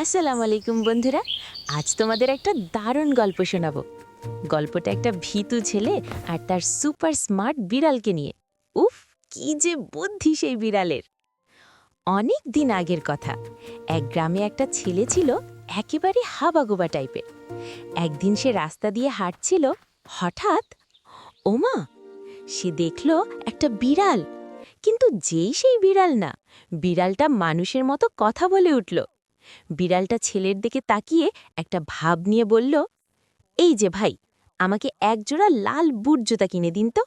আসসালামু আলাইকুম বন্ধুরা। আজ তোমাদের একটা দারুণ গল্প শোনাবো। গল্পটা একটা ভীতু ছেলে আর তার সুপার স্মার্ট বিড়ালকে নিয়ে। উফ, কি যে বুদ্ধি সেই বিড়ালের! অনেক দিন আগের কথা। এক গ্রামে একটা ছেলে ছিল, একেবারে হাবাগোবা টাইপের। একদিন সে রাস্তা দিয়ে হাঁটছিল, হঠাৎ ওমা, সে দেখল একটা বিড়াল। কিন্তু যেই সেই বিড়াল না, বিড়ালটা মানুষের মতো কথা বলে উঠল। বিড়ালটা ছেলের দিকে তাকিয়ে একটা ভাব নিয়ে বলল, এই যে ভাই, আমাকে একজোড়া লাল বুট জুতা কিনে দিন তো।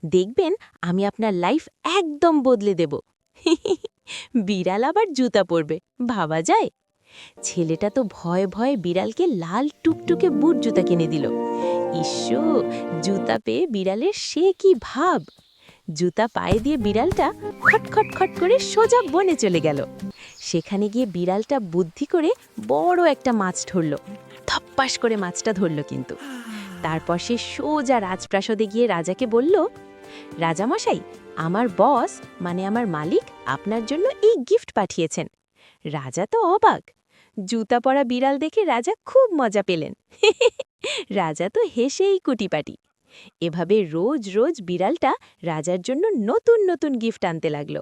দেখবেন আমি আপনার লাইফ একদম বদলে দেব। বিড়াল আবার জুতা পরবে, ভাবা যায়? ছেলেটা তো ভয়ে ভয়ে বিড়ালকে লাল টুকটুকে বুট জুতা কিনে দিল। ইস্যু, জুতা পেয়ে বিড়ালের সে কি ভাব! জুতা পায়ে দিয়ে বিড়ালটা খটখট খট করে সোজা বনে চলে গেল। সেখানে গিয়ে বিড়ালটা বুদ্ধি করে বড় একটা মাছ ধরল। ধপ্পাস করে মাছটা ধরল কিন্তু। তারপর সে সোজা রাজপ্রাসাদে গিয়ে রাজাকে বলল, রাজামশাই, আমার বস মানে আমার মালিক আপনার জন্য এই গিফট পাঠিয়েছেন। রাজা তো অবাক। জুতা পরা বিড়াল দেখে রাজা খুব মজা পেলেন। রাজা তো হেসেই কুটিপাটি। এভাবে রোজ রোজ বিড়ালটা রাজার জন্য নতুন নতুন গিফট আনতে লাগল।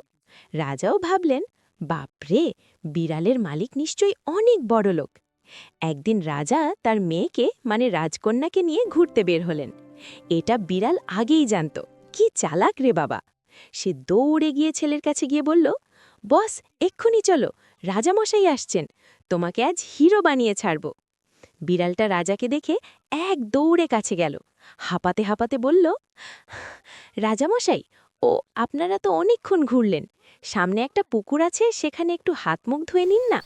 রাজাও ভাবলেন, বাপরে, বিড়ালের মালিক নিশ্চয়ই অনেক বড় লোক। একদিন রাজা তার মেয়েকে মানে রাজকন্যাকে নিয়ে ঘুরতে বের হলেন। এটা বিড়াল আগেই জানত। কি চালাক রে বাবা! সে দৌড়ে গিয়ে ছেলের কাছে গিয়ে বলল, বস, এক্ষুনি চলো, রাজামশাই আসছেন, তোমাকে আজ হিরো বানিয়ে ছাড়ব। বিড়ালটা রাজাকে দেখে এক দৌড়ে কাছে গেল, হাঁপাতে হাঁপাতে বলল, রাজামশাই, ও আপনারা তো অনেকক্ষণ ঘুরলেন, সামনে একটা পুকুর আছে, সেখানে একটু হাত মুখ ধুয়ে নিন না।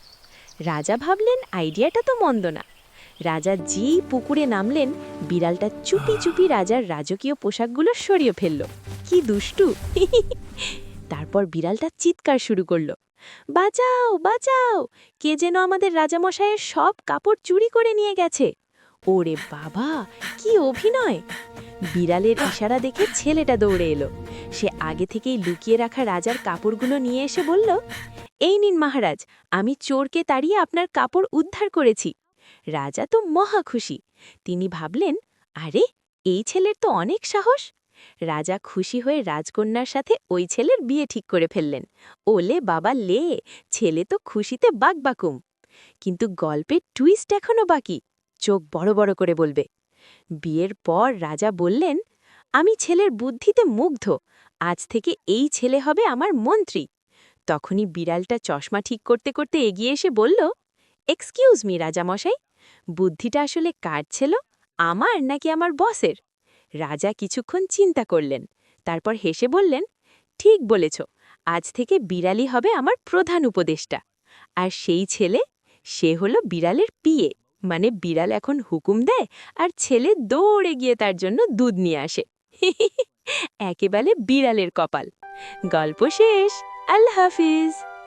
রাজা ভাবলেন আইডিয়াটা তো মন্দ না। রাজা যেই পুকুরে নামলেন, বিড়ালটা চুপি চুপি রাজার রাজকীয় পোশাকগুলো সরিয়ে ফেলল। কি দুষ্টু! তারপর বিড়ালটা চিৎকার শুরু করল, বাঁচাও বাঁচাও, কে যেন আমাদের রাজামশাইয়ের সব কাপড় চুরি করে নিয়ে গেছে। ওরে বাবা, কি অভিনয়! বিড়ালের ইশারা দেখে ছেলেটা দৌড়ে এলো। সে আগে থেকেই লুকিয়ে রাখা রাজার কাপড়গুলো নিয়ে এসে বলল, এই নিন মহারাজ, আমি চোরকে তাড়িয়ে আপনার কাপড় উদ্ধার করেছি। রাজা তো মহা খুশি। তিনি ভাবলেন, আরে, এই ছেলের তো অনেক সাহস। রাজা খুশি হয়ে রাজকন্যার সাথে ওই ছেলের বিয়ে ঠিক করে ফেললেন। ওলে বাবা লে, ছেলে তো খুশিতে বাকবাকুম। কিন্তু গল্পের টুইস্ট এখনো বাকি, চোখ বড় বড় করে বলবে। বিয়ের পর রাজা বললেন, আমি ছেলের বুদ্ধিতে মুগ্ধ, আজ থেকে এই ছেলে হবে আমার মন্ত্রী। তখনই বিড়ালটা চশমা ঠিক করতে করতে এগিয়ে এসে বলল, এক্সকিউজ মি রাজামশাই, বুদ্ধিটা আসলে কার ছিল, আমার নাকি আমার বসের? রাজা কিছুক্ষণ চিন্তা করলেন, তারপর হেসে বললেন, ঠিক বলেছ, আজ থেকে বিড়ালই হবে আমার প্রধান উপদেষ্টা। আর সেই ছেলে, সে হলো বিড়ালের পিয়ে, মানে বিড়াল এখন হুকুম দেয় আর ছেলে দৌড়ে গিয়ে তার জন্য দুধ নিয়ে আসে। একেবারে বিড়ালের কপাল। গল্প শেষ। আল্লাহ হাফিজ।